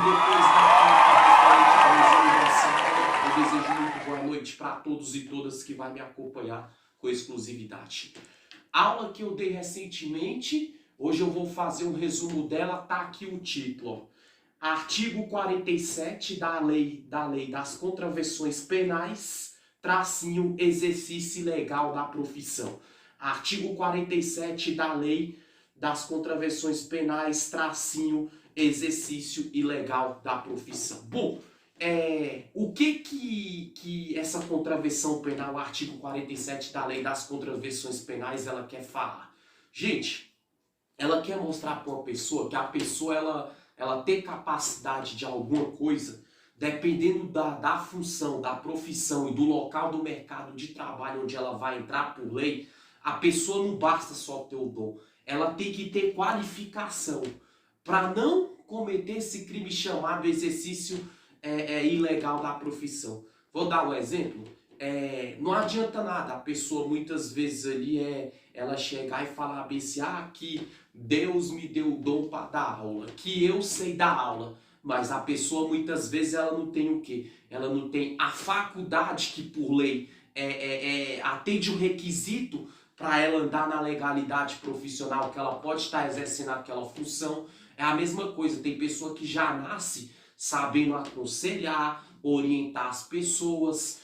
depois da pauta referente ao aniversário, eu desejo muito boa noite para todos e todas que vai me acompanhar com exclusividade. Aula que eu dei recentemente, hoje eu vou fazer um resumo dela, tá aqui o título. Ó. Artigo 47 da lei das contravenções penais, tracinho exercício ilegal da profissão. Artigo 47 da lei das contravenções penais, tracinho exercício ilegal da profissão. Bom, o que essa contravenção penal, o artigo 47 da lei das contravenções penais, ela quer falar? Gente, ela quer mostrar para uma pessoa que a pessoa ela tem capacidade de alguma coisa, dependendo da função, da profissão e do local do mercado de trabalho onde ela vai entrar por lei, a pessoa não basta só ter o dom, ela tem que ter qualificação para não cometer esse crime chamado exercício ilegal da profissão. Vou dar um exemplo. Não adianta nada a pessoa muitas vezes ali ela chegar e falar bem assim, que Deus me deu o dom para dar aula, que eu sei dar aula. Mas a pessoa muitas vezes ela não tem o quê? Ela não tem a faculdade que por lei atende o requisito para ela andar na legalidade profissional, que ela pode estar exercendo aquela função. É a mesma coisa, tem pessoa que já nasce sabendo aconselhar, orientar as pessoas,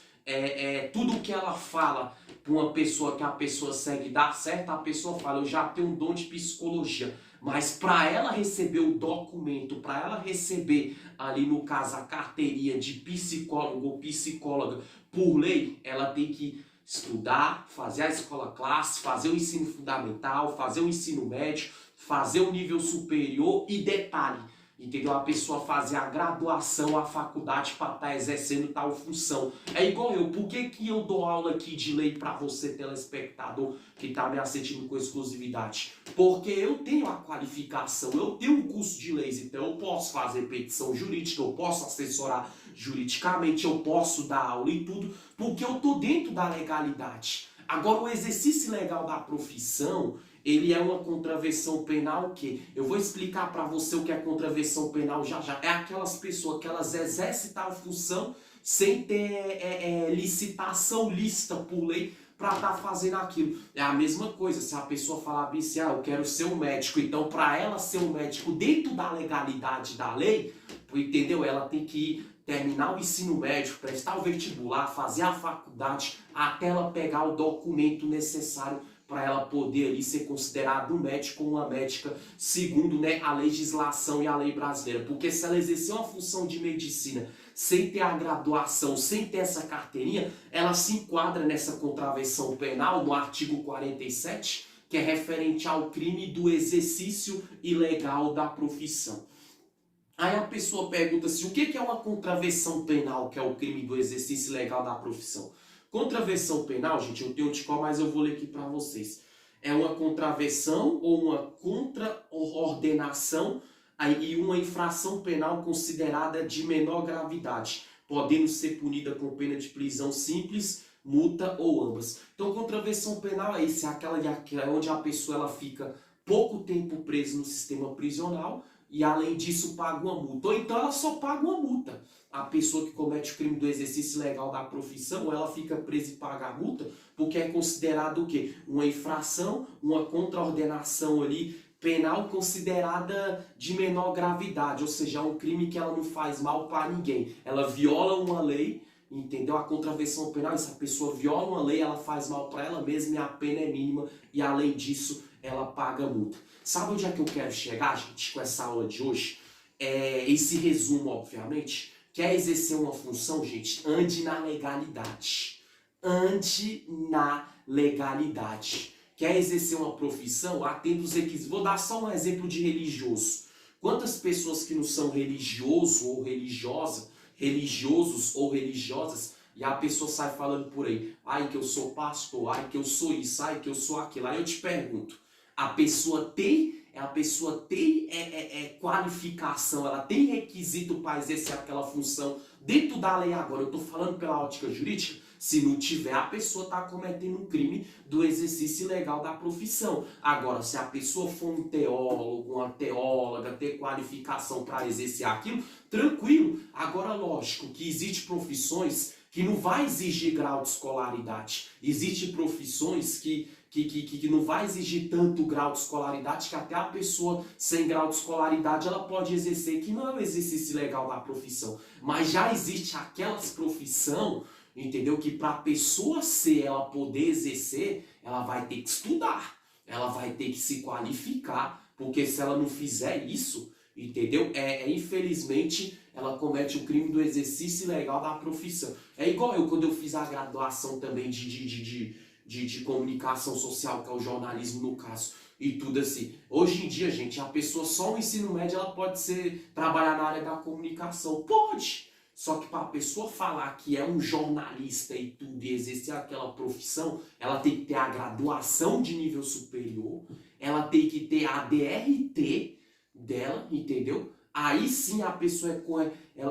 tudo que ela fala para uma pessoa que a pessoa segue dar certo, a pessoa fala, eu já tenho um dom de psicologia. Mas para ela receber o documento, para ela receber ali no caso a carteirinha de psicólogo ou psicóloga por lei, ela tem que estudar, fazer a escola classe, fazer o ensino fundamental, fazer o ensino médio, fazer o nível superior e detalhe, entendeu? A pessoa fazer a graduação, a faculdade para estar exercendo tal função. É igual eu, por que eu dou aula aqui de lei para você, telespectador, que está me assistindo com exclusividade? Porque eu tenho a qualificação, eu tenho um curso de leis, então eu posso fazer petição jurídica, eu posso assessorar juridicamente, eu posso dar aula e tudo, porque eu estou dentro da legalidade. Agora, o exercício legal da profissão, ele é uma contravenção penal que eu vou explicar para você o que é contravenção penal já já. É aquelas pessoas que elas exercem tal função sem ter licitação lícita por lei para estar fazendo aquilo. É a mesma coisa, se a pessoa falar bem assim, eu quero ser um médico, então para ela ser um médico dentro da legalidade da lei, entendeu? Ela tem que terminar o ensino médio, prestar o vestibular, fazer a faculdade, até ela pegar o documento necessário para ela poder ali ser considerada um médico ou uma médica segundo a legislação e a lei brasileira. Porque se ela exercer uma função de medicina sem ter a graduação, sem ter essa carteirinha, ela se enquadra nessa contravenção penal no artigo 47, que é referente ao crime do exercício ilegal da profissão. Aí a pessoa pergunta assim, o que é uma contravenção penal, que é o crime do exercício ilegal da profissão? Contravenção penal, gente, eu tenho de qual, mas eu vou ler aqui para vocês. É uma contravenção ou uma contraordenação e uma infração penal considerada de menor gravidade, podendo ser punida com pena de prisão simples, multa ou ambas. Então, contravenção penal é isso, é aquela onde a pessoa ela fica pouco tempo presa no sistema prisional e, além disso, paga uma multa. Ou então ela só paga uma multa. A pessoa que comete o crime do exercício legal da profissão, ela fica presa e paga a multa, porque é considerado o quê? Uma infração, uma contraordenação ali penal considerada de menor gravidade, ou seja, é um crime que ela não faz mal para ninguém. Ela viola uma lei, entendeu? A contravenção penal, se a pessoa viola uma lei, ela faz mal para ela mesma e a pena é mínima e, além disso, ela paga multa. Sabe onde é que eu quero chegar, gente, com essa aula de hoje? Esse resumo, obviamente. Quer exercer uma função, gente? Ande na legalidade. Ande na legalidade. Quer exercer uma profissão? Atenda os requisitos. Vou dar só um exemplo de religioso. Quantas pessoas que não são religiosos ou religiosas, e a pessoa sai falando por aí, que eu sou pastor, que eu sou isso, que eu sou aquilo. Aí eu te pergunto, a pessoa tem qualificação, ela tem requisito para exercer aquela função dentro da lei agora. Eu estou falando pela ótica jurídica, Se não tiver, a pessoa está cometendo um crime do exercício ilegal da profissão. Agora, se a pessoa for um teólogo, uma teóloga, ter qualificação para exercer aquilo, tranquilo. Agora, lógico que existem profissões que não vai exigir grau de escolaridade. Existem profissões que não vai exigir tanto grau de escolaridade, que até a pessoa sem grau de escolaridade ela pode exercer, que não é o exercício legal da profissão. Mas já existe aquelas profissão, entendeu? Que para a pessoa ser, ela poder exercer, ela vai ter que estudar, ela vai ter que se qualificar, porque se ela não fizer isso, entendeu? Infelizmente, ela comete o crime do exercício ilegal da profissão. É igual eu, quando eu fiz a graduação também de comunicação social, que é o jornalismo no caso, e tudo assim. Hoje em dia, gente, a pessoa só o ensino médio, ela pode trabalhar na área da comunicação. Pode! Só que para a pessoa falar que é um jornalista e tudo, e exercer aquela profissão, ela tem que ter a graduação de nível superior, ela tem que ter a DRT dela, entendeu? Aí sim a pessoa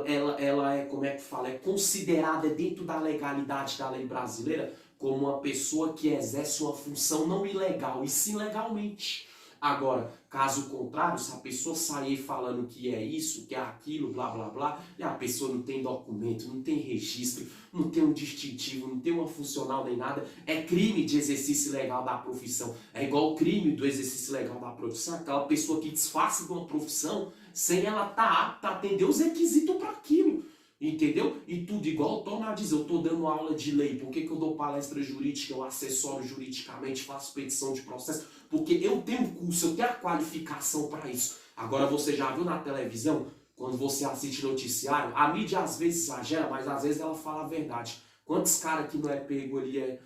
ela é, como é que fala, é considerada dentro da legalidade da lei brasileira como uma pessoa que exerce uma função não ilegal, e sim legalmente. Agora, caso contrário, se a pessoa sair falando que é isso, que é aquilo, blá blá blá, e a pessoa não tem documento, não tem registro, não tem um distintivo, não tem uma funcional nem nada, é crime de exercício legal da profissão. É igual o crime do exercício legal da profissão, aquela pessoa que disfarça de uma profissão sem ela estar apta a atender os requisitos para aquilo. Entendeu? E tudo igual, torna a dizer, eu estou dando aula de lei, por que eu dou palestra jurídica, eu assessoro juridicamente, faço petição de processo? Porque eu tenho curso, eu tenho a qualificação para isso. Agora você já viu na televisão, quando você assiste noticiário, a mídia às vezes exagera, mas às vezes ela fala a verdade. Quantos caras que não é pego ali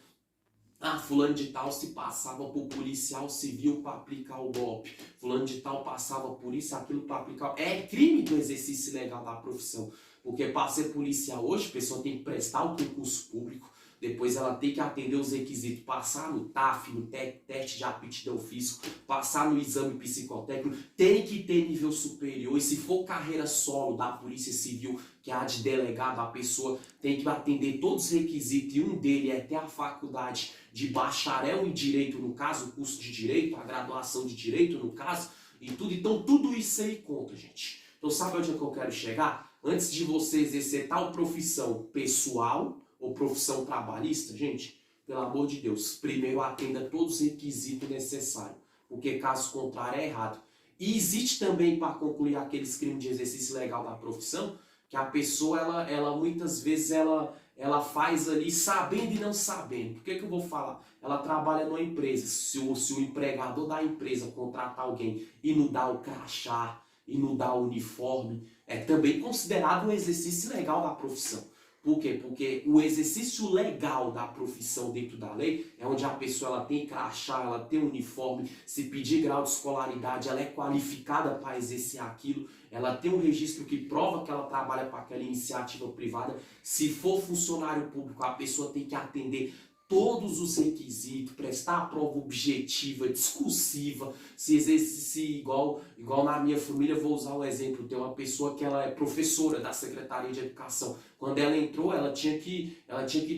fulano de tal se passava por policial civil para aplicar o golpe. Fulano de tal passava por isso, aquilo para aplicar. É crime do exercício ilegal da profissão. Porque para ser policial hoje, a pessoa tem que prestar o concurso público, depois ela tem que atender os requisitos, passar no TAF, no teste de aptidão física, passar no exame psicotécnico, tem que ter nível superior, e se for carreira solo da Polícia Civil, que é a de delegado, a pessoa tem que atender todos os requisitos, e um deles é ter a faculdade de bacharel em Direito, no caso, o curso de Direito, a graduação de Direito, no caso, e tudo. Então tudo isso aí conta, gente. Então sabe onde é que eu quero chegar? Antes de você exercer tal profissão pessoal ou profissão trabalhista, gente, pelo amor de Deus, primeiro atenda todos os requisitos necessários, porque caso contrário é errado. E existe também, para concluir, aqueles crimes de exercício legal da profissão, que a pessoa, ela muitas vezes, ela faz ali sabendo e não sabendo. Por que eu vou falar? Ela trabalha numa empresa, se o empregador da empresa contratar alguém e não dá o crachá, e não dá o uniforme, é também considerado um exercício legal da profissão. Por quê? Porque o exercício legal da profissão dentro da lei é onde a pessoa ela tem crachá, ela tem uniforme, se pedir grau de escolaridade, ela é qualificada para exercer aquilo, ela tem um registro que prova que ela trabalha para aquela iniciativa privada. Se for funcionário público, a pessoa tem que atender todos os requisitos, prestar a prova objetiva, discursiva, se exerce igual na minha família, vou usar um exemplo, tem uma pessoa que ela é professora da Secretaria de Educação. Quando ela entrou, ela tinha que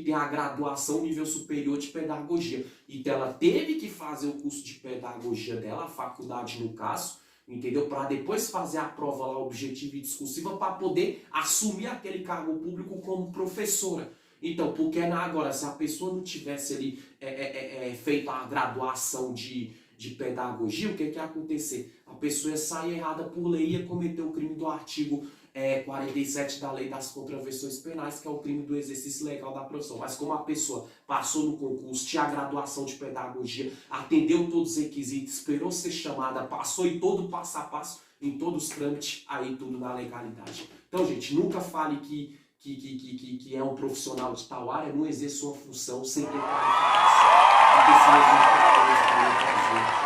ter a graduação nível superior de pedagogia. Então ela teve que fazer o curso de pedagogia dela, a faculdade no caso, entendeu? Para depois fazer a prova lá objetiva e discursiva para poder assumir aquele cargo público como professora. Então, porque agora, se a pessoa não tivesse ali feito a graduação de pedagogia, o que ia acontecer? A pessoa ia sair errada por lei e ia cometer o crime do artigo 47 da Lei das Contravenções Penais, que é o crime do exercício legal da profissão. Mas como a pessoa passou no concurso, tinha a graduação de pedagogia, atendeu todos os requisitos, esperou ser chamada, passou em todo o passo a passo, em todos os trâmites, aí tudo na legalidade. Então, gente, nunca fale que é um profissional de tal área, não exerce uma função sem ter qualificação. Porque senão a gente